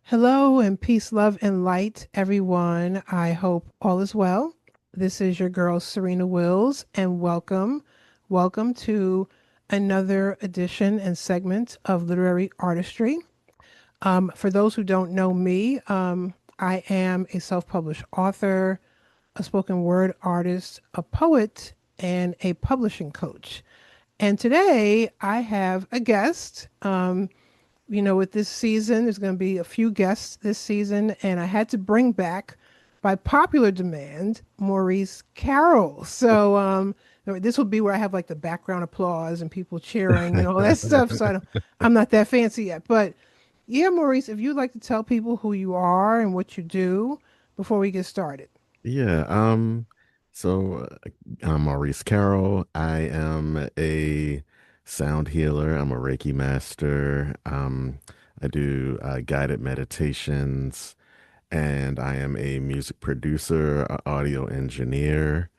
Hello and peace, love, and light, everyone. I hope all is well. This is your girl, Serena Wills, and welcome. Welcome to another edition and segment of Literary Artistry. For those who don't know me, I am a self published author, a spoken word artist, a poet, and a publishing coach. And today I have a guest. With this season, there's going to be a few guests this season, and I had to bring back, by popular demand, Maurice Carroll. This will be where I have like the background applause and people cheering and all that stuff. I'm not that fancy yet, but yeah, Maurice, if you'd like to tell people who you are and what you do before we get started. Yeah, so I'm Maurice Carroll. I am a sound healer. I'm a Reiki master. I do guided meditations, and I am a music producer, audio engineer,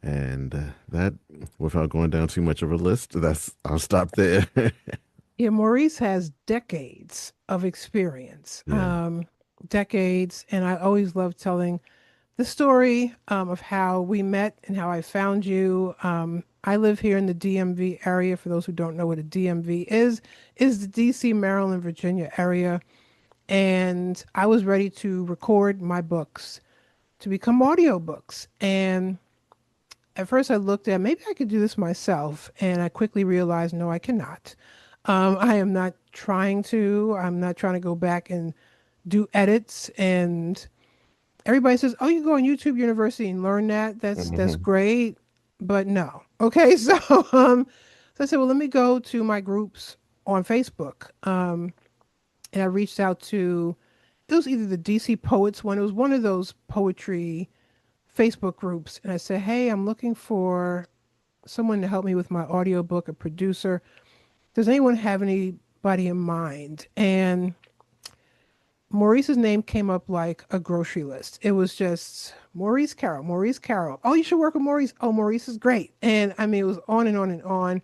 and that, without going down too much of a list, I'll stop there. Yeah, Maurice has decades of experience, Yeah. decades, and I always love telling the story of how we met and how I found you. I live here in the DMV area. For those who don't know what a DMV is the DC, Maryland, Virginia area. And I was ready to record my books to become audiobooks. And at first I looked at maybe I could do this myself. And I quickly realized, no, I cannot. I am not trying to. I'm not trying to go back and do edits and everybody says, "Oh, you go on YouTube University and learn that. That's Mhm. great." But no. Okay, so I said, "Well, let me go to my groups on Facebook." And I reached out to it was either the DC Poets one. It was one of those poetry Facebook groups, and I said, "Hey, I'm looking for someone to help me with my audiobook, a producer. Does anyone have anybody in mind?" And Maurice's name came up like a grocery list. It was just Maurice Carroll, Maurice Carroll. Oh, you should work with Maurice. Oh, Maurice is great. And I mean, it was on and on and on.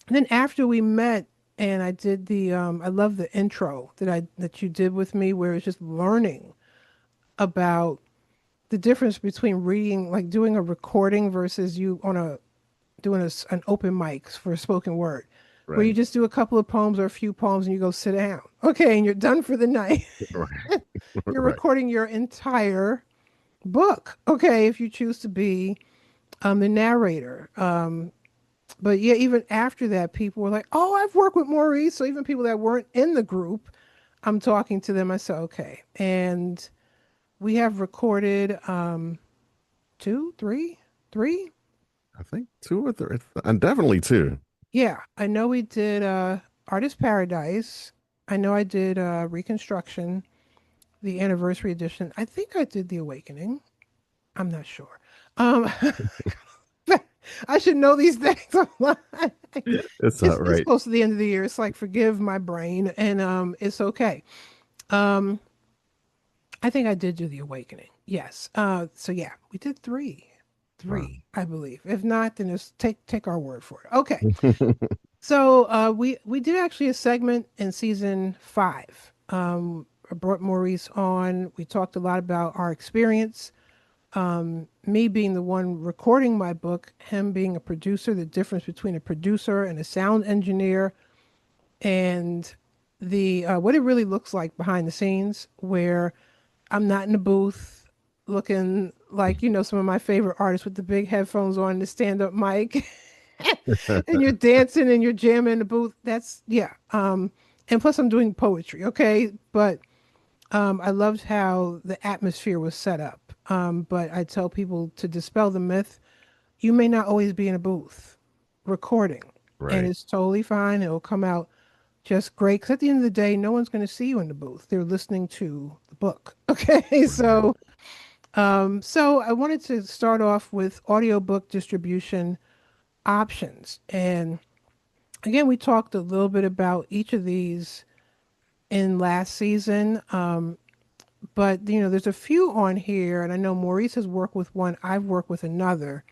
And then after we met and I did I love the intro that you did with me where it's just learning about the difference between reading, like doing a recording versus you on doing an open mic for spoken word, where you Right. just do a couple of poems or a few poems and you go sit down. Okay, and you're done for the night. Right. You're Right. recording your entire book. Okay, if you choose to be the narrator. But yeah, even after that, people were like, "Oh, I've worked with Maurice." So even people that weren't in the group, I'm talking to them. I said, "Okay," and we have recorded two, three. I think two or three, and definitely two. Yeah, I know we did Artist Paradise. I know I did Reconstruction, the anniversary edition. I think I did The Awakening. I'm not sure. Um, I should know these things. It's not It's right. close to the end of the year. It's like forgive my brain, and it's okay. Um, I think I did do the awakening. Yes. So yeah, we did Wow. three, I believe. If not, then just take our word for it. Okay. So we did actually a segment in season 5. I brought Maurice on. We talked a lot about our experience. Me being the one recording my book, him being a producer, the difference between a producer and a sound engineer, and the what it really looks like behind the scenes, where I'm not in the booth looking like some of my favorite artists with the big headphones on, the stand-up mic, and you're dancing and you're jamming in the booth. That's yeah. And plus I'm doing poetry, okay? But I loved how the atmosphere was set up. But I tell people to dispel the myth, you may not always be in a booth recording, and Right. it's totally fine. It'll come out just great. Because at the end of the day, no one's going to see you in the booth. They're listening to the book. Okay. Right. So I wanted to start off with audiobook distribution options. And again, we talked a little bit about each of these in last season. But there's a few on here, and I know Maurice has worked with one. I've worked with another.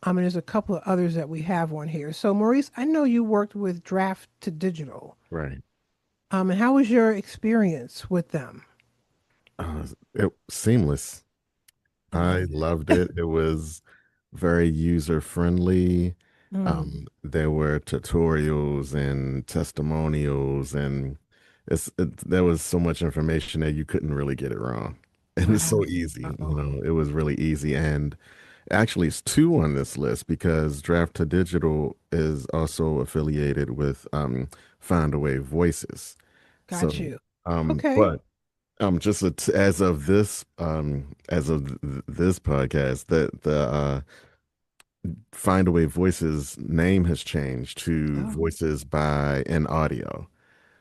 And there's a couple of others that we have on here. So Maurice, I know you worked with draft to digital. Right. And how was your experience with them? It seamless. I Mm, loved it. It was very user friendly. mm, There were tutorials and testimonials, and there was so much information that you couldn't really get it wrong. And it's so wow. easy, Wow. it was really easy. And actually, it's two on this list because Draft to Digital is also affiliated with Findaway Voices. Got So, you. Okay. but just as of this podcast, that the Findaway Voices name has changed to Oh. Voices by an Audio.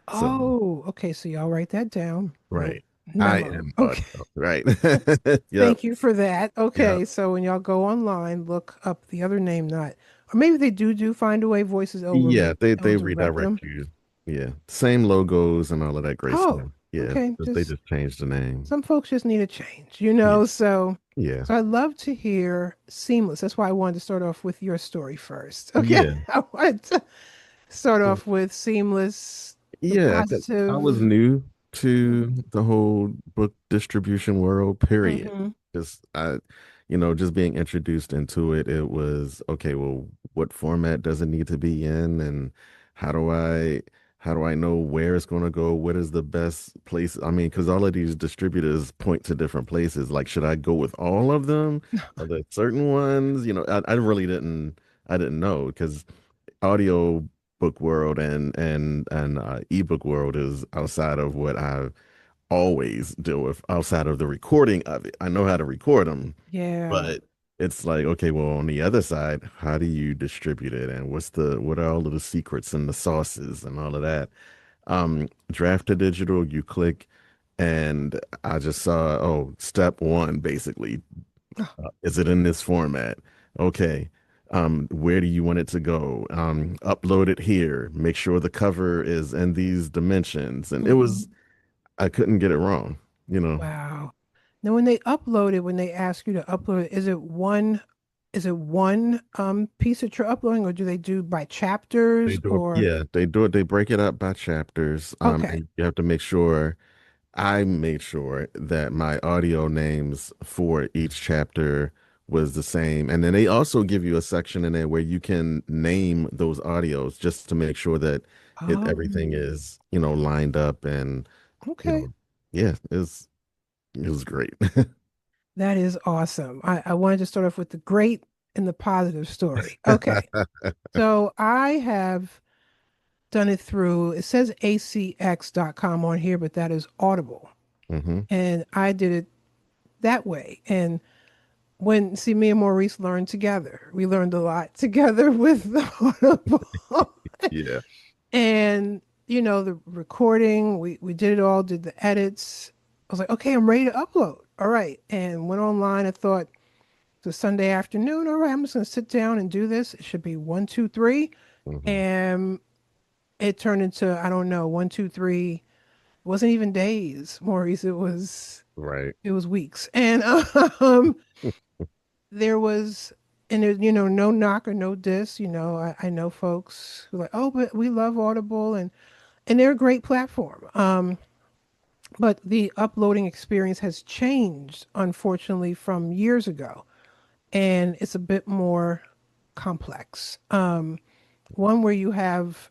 So, Oh, okay. So y'all write that down. Little right, I memo. am Okay. Audio, right? Yep, Thank you for that. yep. Okay. So when y'all go online, look up the other name, not, or maybe they do find a way voices over, but Yeah, they they'll direct them. redirect you. Yeah, same logos and all of that great Oh, stuff. Yeah, okay. they Just just changed the name. some folks just need a change, Yeah, So, yeah, so I'd love to hear Seamless. That's why I wanted to start off with your story first. Okay. yeah. I wanted to start off with Seamless, the Yeah, 'cause I was positive. new to the whole book distribution world, period. Mm-hmm. Just just being introduced into it, it was okay, well, what format does it need to be in and how do I how do I know where it's going to go? What is the best place? I mean, because all of these distributors point to different places. Like, should I go with all of them? Are there certain ones? I really I didn't know because audio book world and ebook world is outside of what I always deal with outside of the recording of it. I know how to record them, Yeah. but it's like, okay, well, on the other side, how do you distribute it and what are all of the secrets and the sauces and all of that? Draft to digital, you click and I just saw, oh, step one, basically is it in this format? Okay. Where do you want it to go? Upload it here. Make sure the cover is in these dimensions. And Mm-hmm. I couldn't get it wrong, you know. Wow. Now, when they upload it, when they ask you to upload it, is it one piece that you're uploading, or do they do by They chapters do it, or yeah, they do it. They break it up by chapters. okay. And you have to make sure I made sure that my audio names for each chapter was the same. And then they also give you a section in there where you can name those audios just to make sure that everything Oh, is, lined up and, you okay. know, yeah, it was great. That is awesome. I wanted to start off with the great and the positive story. Okay. So I have done it through, it says acx.com on here, but that is Audible. Hmm. And I did it that way. And when see me and Maurice learned together. We learned a lot together with the Audible. Yeah. And the recording, we did it all, did the edits. I was like, okay, I'm ready to upload. All right. And went online. I thought it's a Sunday afternoon. All right, I'm just gonna sit down and do this. It should be one, two, three. Hmm. And it turned into, I don't know, one, two, three. It wasn't even days, Maurice. Right. It was weeks. And there was and there's no knock or no diss. I know folks who are like, oh, but we love Audible, and they're a great platform. But the uploading experience has changed, unfortunately, from years ago, and it's a bit more complex. One where you have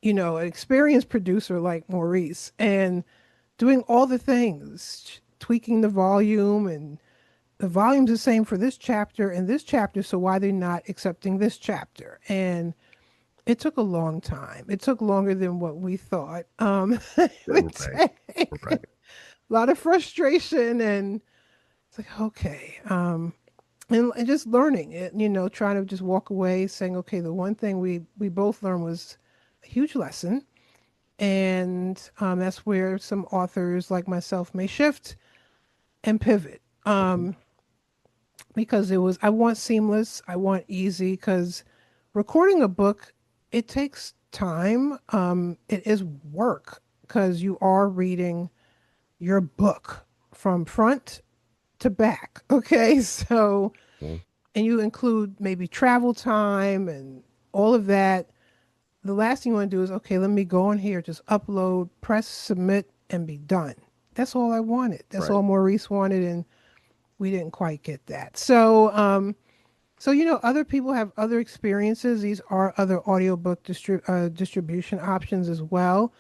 an experienced producer like Maurice and doing all the things, tweaking the volume, and the volume's the same for this chapter and this chapter, so why they're not accepting this chapter? And it took a long time. It took longer than what we thought. It would Right. take a Right. lot of frustration, and it's like, okay, and just learning it. Trying to just walk away, saying, okay, the one thing we both learned was a huge lesson, and that's where some authors like myself may shift and pivot. Because I want seamless, I want easy, because recording a book, it takes time. It is work because you are reading your book from front to back. Okay. So, Mhm. and you include maybe travel time and all of that. the last thing you want to do is, okay, let me go on here, just upload, press submit, and be done. That's all I wanted. That's Right. all Maurice wanted, and we didn't quite get that. So other people have other experiences. These are other audiobook distribution options as well.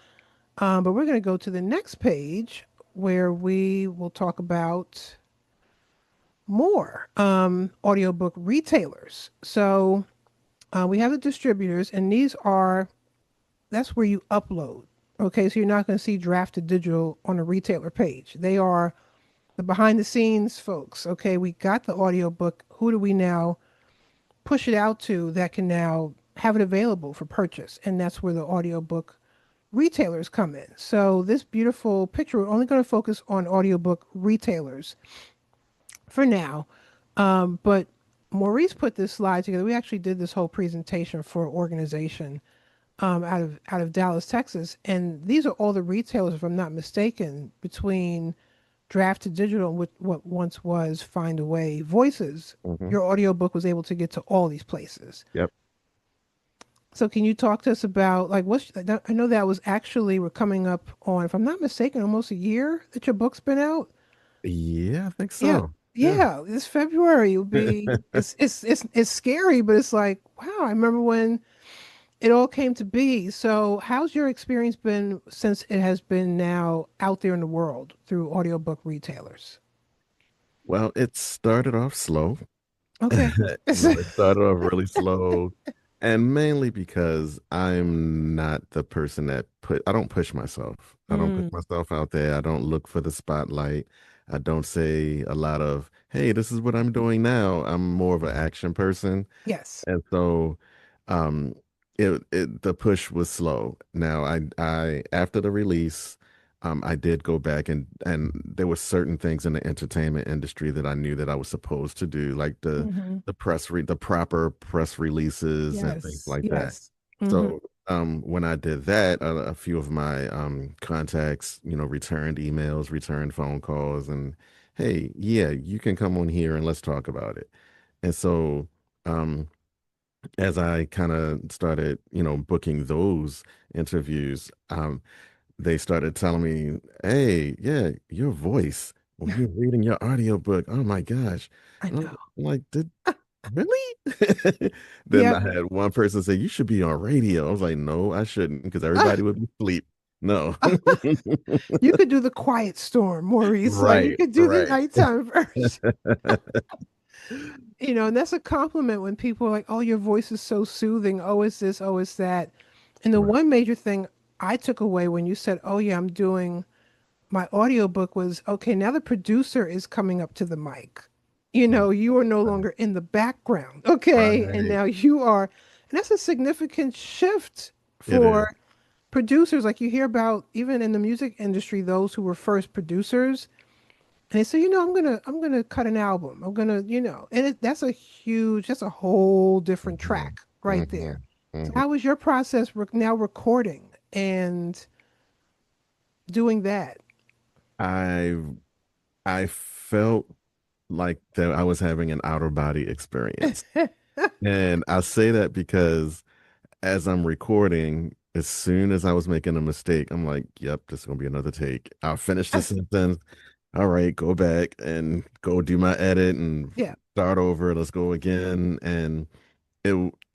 But we're going to go to the next page where we will talk about more audiobook retailers. So we have the distributors, and that's where you upload. Okay, so you're not going to see draft to digital on a retailer page. They are the behind the scenes folks. Okay, we got the audiobook. Who do we now push it out to that can now have it available for purchase? And that's where the audiobook retailers come in. So this beautiful picture, we're only going to focus on audiobook retailers for now. But Maurice put this slide together. We actually did this whole presentation for an organization out of Dallas, Texas, and these are all the retailers, if I'm not mistaken, between draft to digital, and what once was Find a Way Voices. Hmm. Your audiobook was able to get to all these places. Yep. So can you talk to us about like what's I know that was actually we're coming up on, if I'm not mistaken, almost a year that your book's been out. Yeah, I think Yeah. so. Yeah. Yeah, this February will be it's scary, but it's like, wow, I remember when it all came to be. So, how's your experience been since it has been now out there in the world through audiobook retailers? Well, it started off slow. Okay. It started off really slow, and mainly because I'm not the person that I don't push myself. I don't put Mm, myself out there. I don't look for the spotlight. I don't say a lot of, hey, this is what I'm doing now. I'm more of an action person. yes. And so um the push was slow. Now I after the release, I did go back and there were certain things in the entertainment industry that I knew that I was supposed to do, like Hmm. the proper press releases and things Yes. like that. Yes. Hmm. So when I did that, a few of my contacts, returned emails, returned phone calls, and hey, yeah, you can come on here and let's talk about it. And so um as I kind of started, booking those interviews, they started telling me, "Hey, yeah, your voice when you're reading your audiobook, oh my gosh!" I And know. I'm like, "Did really?" Then I Yep. had one person say, "You should be on radio." I was like, "No, I shouldn't, because everybody would be asleep." No. You could do the quiet storm, Maurice. Like you Right, could do the right. nighttime version. And that's a compliment when people are like, "Oh, your voice is so soothing. Oh, it's this. Oh, it's that." And the Right. one major thing I took away when you said, "Oh yeah, I'm doing my audiobook," was, okay, now the producer is coming up to the mic. You are no longer in the background. Okay. And Right. now you are, and that's a significant shift It is. for producers. Like you hear about even in the music industry, those who were first producers, and they say, I'm gonna cut an album. I'm gonna, and that's a whole different Hmm. track right there. Hmm. So Hmm. how was your process now recording and doing that? I I felt like that I was having an outer body experience. And I say that because as I'm recording, as soon as I was making a mistake, I'm like, yep, this is gonna be another take. I'll finish the sentence. All right, go back and go do my edit and Yeah. start over. Let's go again. And it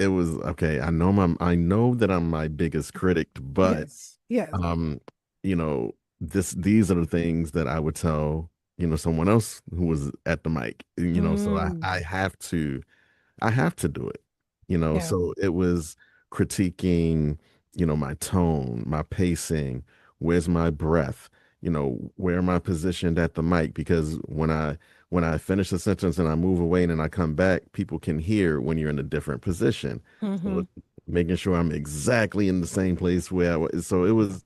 was okay. I know that I'm my biggest critic, but Yes. Yes. um, these are the things that I would tell, someone else who was at the mic, so Mm, I have to do it, yeah. so it was critiquing, my tone, my pacing, where's my breath, where am I positioned at the mic? Because when I finish a sentence and I move away and then I come back, people can hear when you're in a different position. So Hmm. it's making sure I'm exactly in the same place where I was. So it was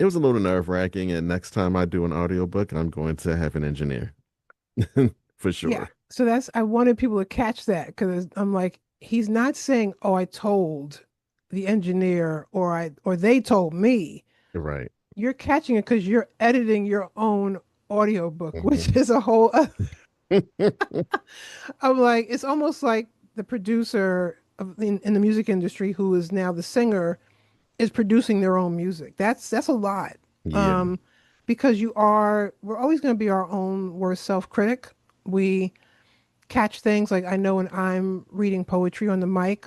a little nerve-wracking. And next time I do an audiobook, I'm going to have an engineer for Yeah. sure. So I wanted people to catch that because I'm like, he's not saying, "Oh, I told the engineer," or they told me. Right. You're catching it because you're editing your own audiobook, which Mhm. is a whole. I'm like, it's almost like the producer. in the music industry who is now the singer is producing their own music. That's a lot. Yeah. Um, because we're always going to be our own worst self-critic. We catch things like I know when I'm reading poetry on the mic,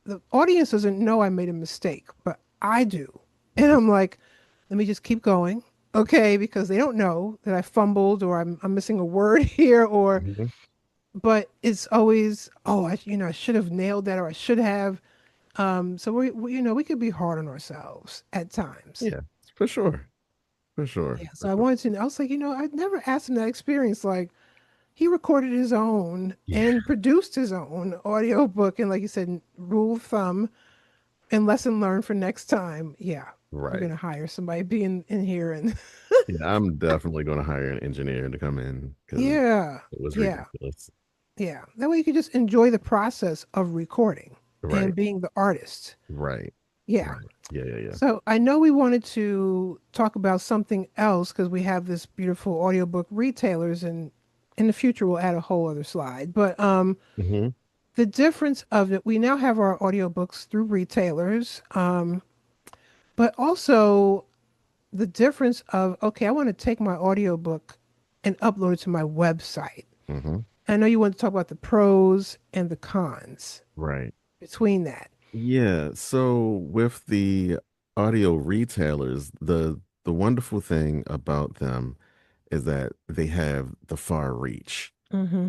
the audience doesn't know I made a mistake, but I do. And I'm like, let me just keep going. Okay, because they don't know that I fumbled or I'm missing a word here or Mhm. but it's always, oh, I should have nailed that or I should have. So we could be hard on ourselves at times. Yeah, for sure. For sure. Yeah. For So I sure. wanted to know, I was like, I'd never asked him that experience. Like he recorded his own Yeah. and produced his own audiobook. And like you said, rule of thumb and lesson learned for next time. Yeah. We're Right. gonna hire somebody be in here and Yeah, I'm definitely going to hire an engineer to come in because yeah. it was Yeah. ridiculous. Yeah. That way you could just enjoy the process of recording Right. and being the artist. Right. Yeah. Right. Yeah. Yeah. Yeah. So I know we wanted to talk about something else because we have this beautiful audiobook retailers and in the future we'll add a whole other slide. But Hmm. the difference of it, we now have our audiobooks through retailers, but also the difference of, okay, I want to take my audiobook and upload it to my website. Hmm. I know you want to talk about the pros and the cons Right. between that. Yeah. So with the audio retailers, the wonderful thing about them is that they have the far reach. Mm-hmm.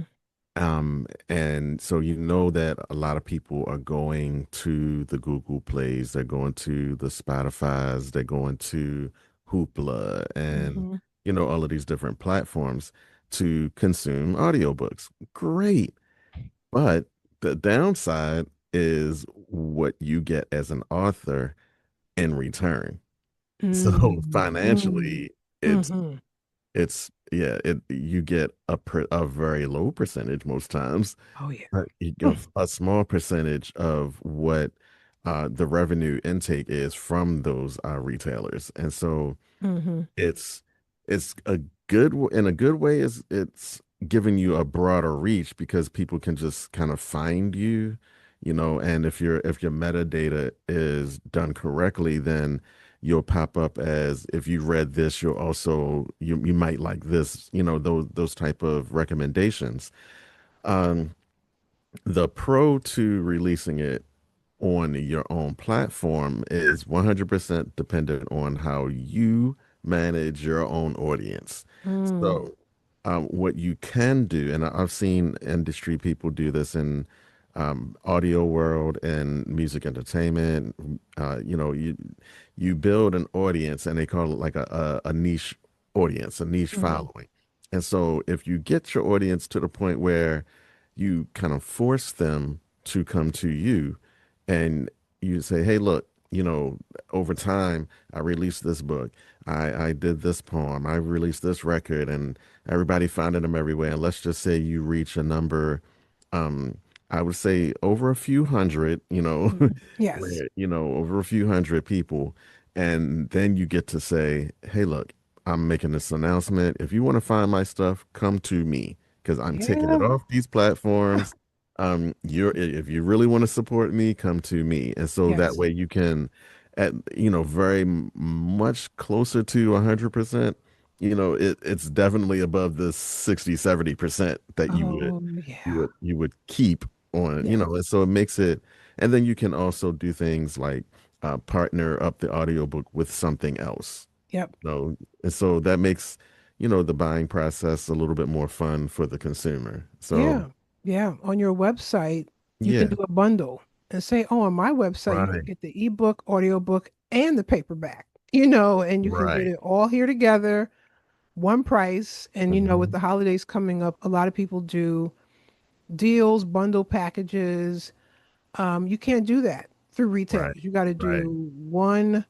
And so you know that a lot of people are going to the Google Plays, they're going to the Spotify's, they're going to Hoopla and Mm-hmm. all of these different platforms to consume audiobooks. Great. But the downside is what you get as an author in return. So Mm-hmm. financially, it's Mm-hmm. yeah, you get a very low percentage most times, Oh yeah. a small percentage of what the revenue intake is from those retailers, and so Mm-hmm. it's it's a in a good way is it's giving you a broader reach because people can just kind of find you, and if your metadata is done correctly, then you'll pop up as if you read this, you'll also you might like this, those type of recommendations. Um, the pro to releasing it on your own platform is 100% dependent on how you manage your own audience. Mm, So, what you can do, and I've seen industry people do this in audio world and music entertainment. You build an audience, and they call it like a niche audience, a niche mm, following. And so, if you get your audience to the point where you kind of force them to come to you and you say, hey, look, over time, I released this book. I did this poem. I released this record, and everybody finding them everywhere. And let's just say you reach a number, um, I would say over a few hundred, mm. Yes. where, over a few hundred people. And then you get to say, hey, look, I'm making this announcement. If you want to find my stuff, come to me because I'm taking it Yeah. off these platforms. If you really want to support me, come to me. And so that Yes. way you can at very much closer to 100%. It's definitely above the 60-70% that Oh, yeah. you would keep on, Yeah. and so it makes it, and then you can also do things like partner up the audiobook with something else, Yep. and so that makes, the buying process a little bit more fun for the consumer. So, Yeah. Yeah. On your website, you can yeah, do a bundle and say, oh, on my website, you can right, get the ebook, audiobook, and the paperback, and you can get right. it all here together, one price. And, with Hmm. the holidays coming up, a lot of people do deals, bundle packages. You can't do that through Right, retailers. You got to right, do one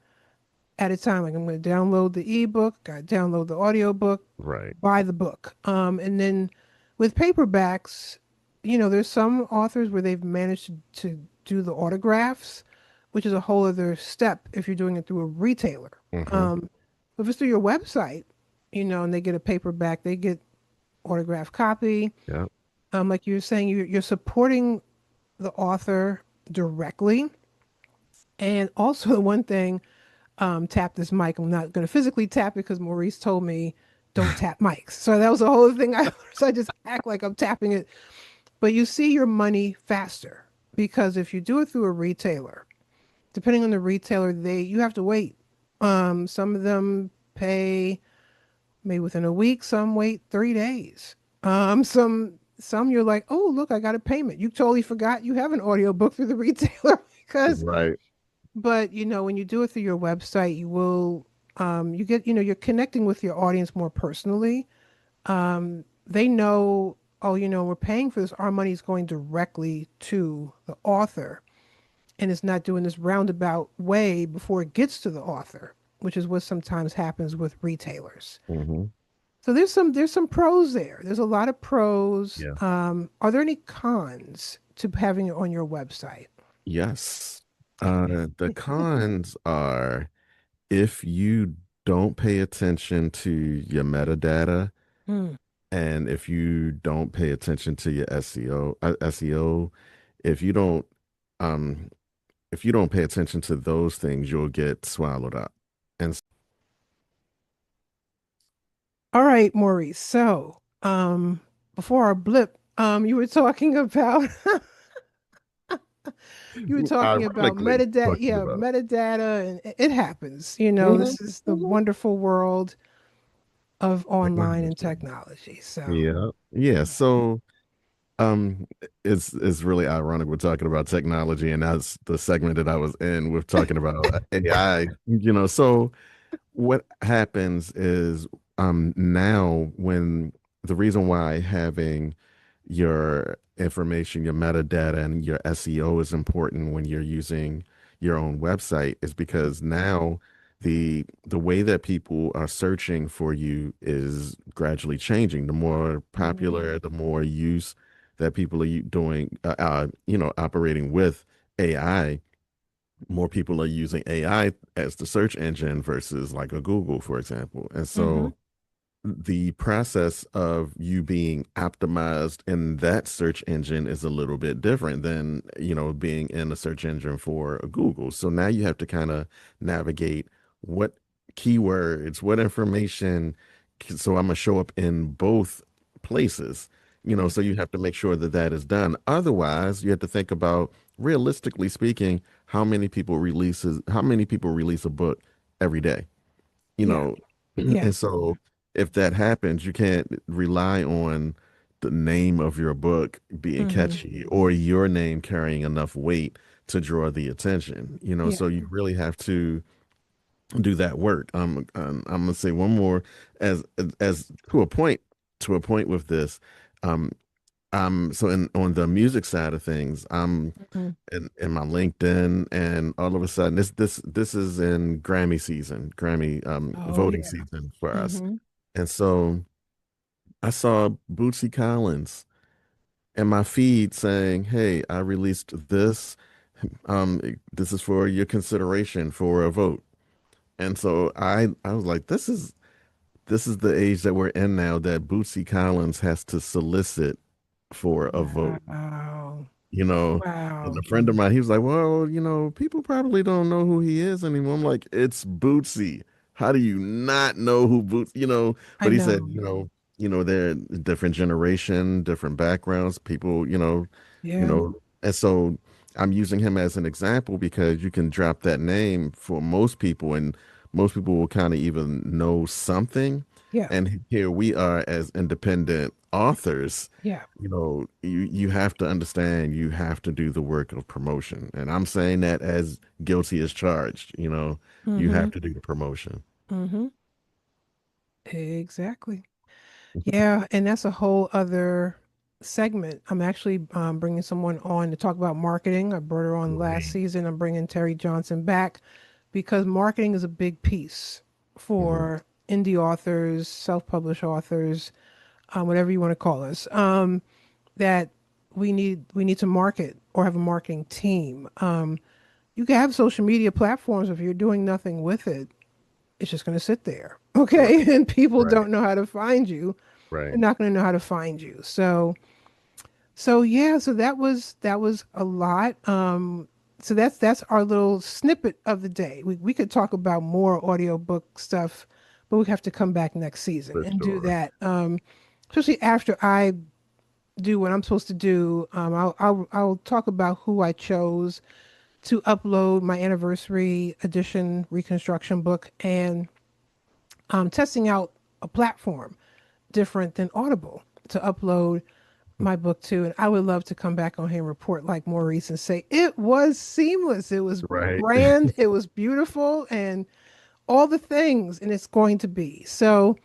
at a time. Like I'm going to download the ebook, got to download the audiobook, right. buy the book. And then with paperbacks, there's some authors where they've managed to do the autographs, which is a whole other step if you're doing it through a retailer. Hmm. Um, if it's through your website, and they get a paperback, they get autographed copy. Yeah. Like you were saying, you're supporting the author directly. And also, the one thing, tap this mic. I'm not going to physically tap it because Maurice told me don't tap mics. So that was the whole thing. So I just act like I'm tapping it. But you see your money faster because if you do it through a retailer, depending on the retailer, they you have to wait. Some of them pay maybe within a week. Some wait 3 days. Some you're like, oh look, I got a payment. You totally forgot you have an audiobook through the retailer because Right. but when you do it through your website, you will you get you're connecting with your audience more personally. They know, oh, we're paying for this. Our money is going directly to the author, and it's not doing this roundabout way before it gets to the author, which is what sometimes happens with retailers. Hmm. So there's some pros there. There's a lot of pros. Yeah. Are there any cons to having it on your website? Yes. The cons are if you don't pay attention to your metadata Hmm. and if you don't pay attention to your SEO, if you don't um if you don't pay attention to those things, you'll get swallowed up. And All right, Maurice. So, before our blip, you were talking about ironically metadata. talking Yeah, about. metadata, and it happens. Mhm, This is the mhm. wonderful world of online and Technology. technology. So, Yeah. Yeah. So it's really ironic we're talking about technology and that's the segment that I was in with talking about AI, so what happens is now when the reason why having your information, your metadata and your SEO is important when you're using your own website is because now the way that people are searching for you is gradually changing. The more mhm, popular, the more use that people are doing, operating with AI, more people are using AI as the search engine versus like a Google, for example. And mhm, so the process of you being optimized in that search engine is a little bit different than, being in a search engine for a Google. So now you have to kind of navigate what keywords, what information. So I'm going to show up in both places, so you have to make sure that that is done. Otherwise, you have to think about realistically speaking, how many people release a book every day? you yeah, know yeah, and so if that happens you can't rely on the name of your book being mhm, catchy or your name carrying enough weight to draw the attention, yeah, so you really have to do that work. I'm gonna say one more as to a point with this. um so on the music side of things, I'm mhm. in my LinkedIn, and all of a sudden, this is in Grammy Oh voting yeah, season for us, mhm. and so I saw Bootsy Collins in my feed saying, "Hey, I released this. This is for your consideration for a vote." And so I was like, this is the age that we're in now that Bootsy Collins has to solicit for a vote. Wow, you know. And wow. a friend of mine, he was like, "Well, people probably don't know who he is anymore." I'm like, "It's Bootsy. How do you not know who Boots?" I But he said, know. they're different generation, different backgrounds, people, Yeah, and so I'm using him as an example because you can drop that name for most people, and most people will kind of even know something. yeah, And here we are as independent authors, yeah. you have to understand, you have to do the work of promotion. And I'm saying that as guilty as charged, you Mhm, have to do the promotion. mhm. Exactly. Yeah, and that's a whole other segment. I'm actually bringing someone on to talk about marketing. I brought her on last Great. season. I'm bringing Terry Johnson back because marketing is a big piece Mhm. for indie authors, self-published authors, whatever you want to call us. That we need to market or have a marketing team. You can have social media platforms if you're doing nothing with it. It's just going to sit there, Right, okay? And people right, don't know how to find you. They're right. not going to know how to find you. So So yeah, so that was a lot. So that's our little snippet of the day. We could talk about more audiobook stuff, but we have to come back next season For and do sure. that. Especially after I do what I'm supposed to do. I'll talk about who I chose to upload my anniversary edition reconstruction book and testing out a platform different than Audible to upload my book to. And I would love to come back on here and report like Maurice and say it was seamless, it was Right. grand, it was beautiful, and all the things, and it's going to be. So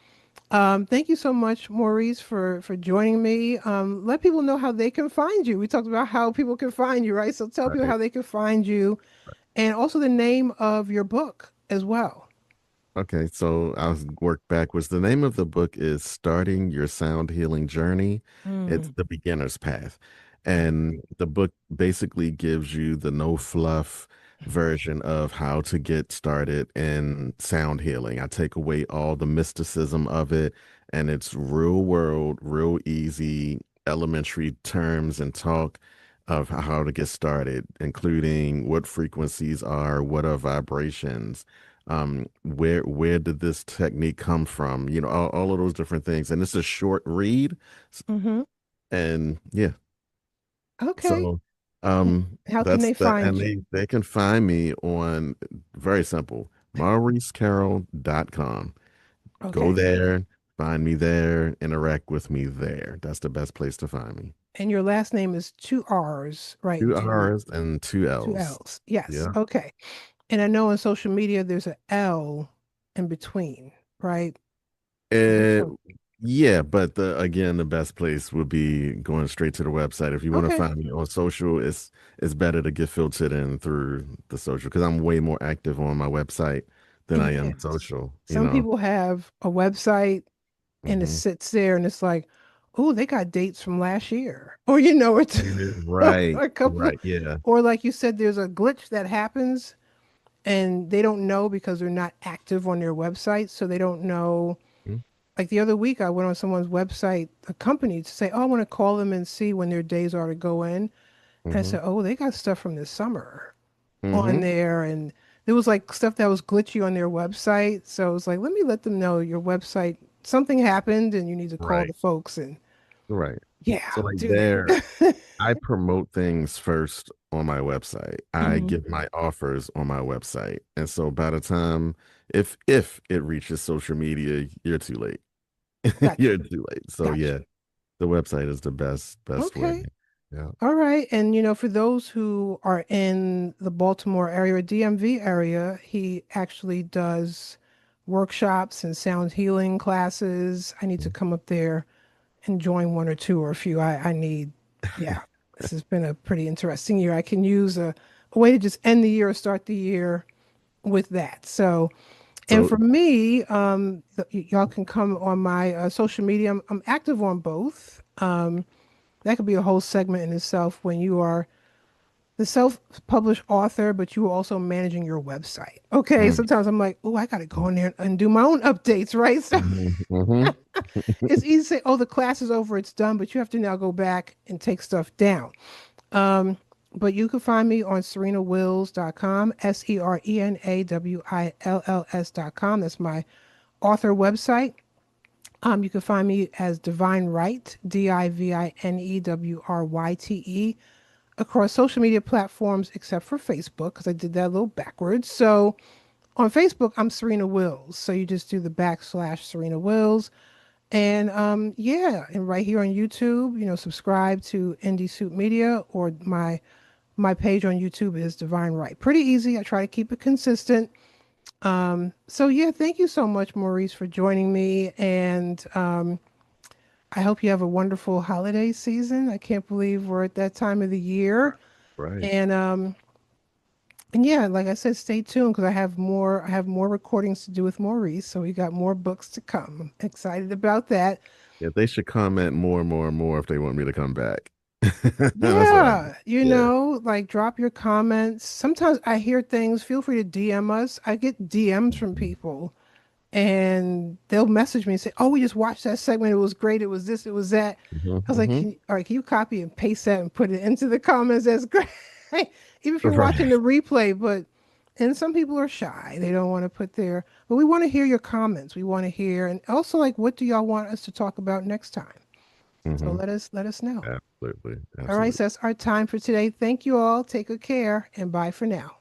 thank you so much, Maurice, for joining me. Let people know how they can find you. We talked about how people can find you, right? So tell people Right. how they can find you, and also the name of your book as well. Okay, so I'll work backwards. The name of the book is Starting Your Sound Healing Journey. It's Mm, the beginner's path. And the book basically gives you the no fluff version of how to get started in sound healing. I take away all the mysticism of it, and it's real world, real easy, elementary terms and talk of how to get started, including what frequencies are, what are vibrations, where did this technique come from, all of those different things, and it's a short read. mm-hmm. And yeah, Okay. so How can that's they that. find And you? they can find me on, very simple, mauricecarroll.com. Go Okay. there, find me there, interact with me there. That's the best place to find me. And your last name is two R's, right? Two Two R's and two two L's. L's. Yes. Yeah. Okay. And I know on social media there's a L in between, right? Which Uh, one? yeah, but the best place would be going straight to the website. If you want to Okay. find me on social, it's better to get filtered in through the social because I'm way more active on my website than I am Yes. social, Some people have a website and it Hmm. sits there and it's like, oh, they got dates from last year. Or it's Right, a couple, right, yeah. or like you said, there's a glitch that happens and they don't know because they're not active on their website. So they don't know. Mhm. Like the other week, I went on someone's website, a company, to say, oh, I want to call them and see when their days are to go in. And I Hmm. said, oh, they got stuff from this summer on Hmm. there. And there was like stuff that was glitchy on their website. So I was like, let me let them know your website, something happened and you need to call the Right, folks. And right. yeah, So like do there, that. I promote things first on my website. I Hmm. give my offers on my website. And so by the time, if it reaches social media, you're too late. Gotcha. You're too late. So Gotcha. yeah, the website is the best way. Okay. Yeah. All right. And, for those who are in the Baltimore area, DMV area, he actually does workshops and sound healing classes. I need to come up there and join one or two or a few. I need, yeah, this has been a pretty interesting year. I can use a way to just end the year or start the year with that. So, and So for me, y'all can come on my social media. I'm active on both. That could be a whole segment in itself when you are the self-published author, but you are also managing your website. Okay, mm, sometimes I'm like, oh, I got to go in there and do my own updates, right? So mhm. it's easy to say, oh, the class is over, it's done, but you have to now go back and take stuff down. Um, but you can find me on serenawills.com, SerenaWills.com. That's my author website. You can find me as Divine Right, DivineWryte, across social media platforms except for Facebook, because I did that a little backwards. So on Facebook, I'm Serena Wills. So you just do the / Serena Wills. And yeah, and right here on YouTube, subscribe to Indie Soup Media, or my page on YouTube is Divine Right. Pretty easy. I try to keep it consistent. So yeah, thank you so much, Maurice, for joining me. And I hope you have a wonderful holiday season. I can't believe we're at that time of the year. Right. And yeah, like I said, stay tuned because I have more recordings to do with Maurice. So we got more books to come. I'm excited about that. Yeah, they should comment more and more and more if they want me to come back. That's what I Yeah, yeah. like drop your comments. Sometimes I hear things. Feel free to DM us. I get DMs from people and they'll message me and say, "Oh, we just watched that segment. It was great. It was this. It was that." Hmm. I was like, Hmm. all right, can you copy and paste that and put it into the comments? That's great. Even if you're watching Right. the replay, but and some people are shy. They don't want to put their, but we want to hear your comments. We want to hear, and also like, what do y'all want us to talk about next time? So Hmm. let us know. Absolutely. All right, Absolutely. so that's our time for today. Thank you all. Take good care and bye for now.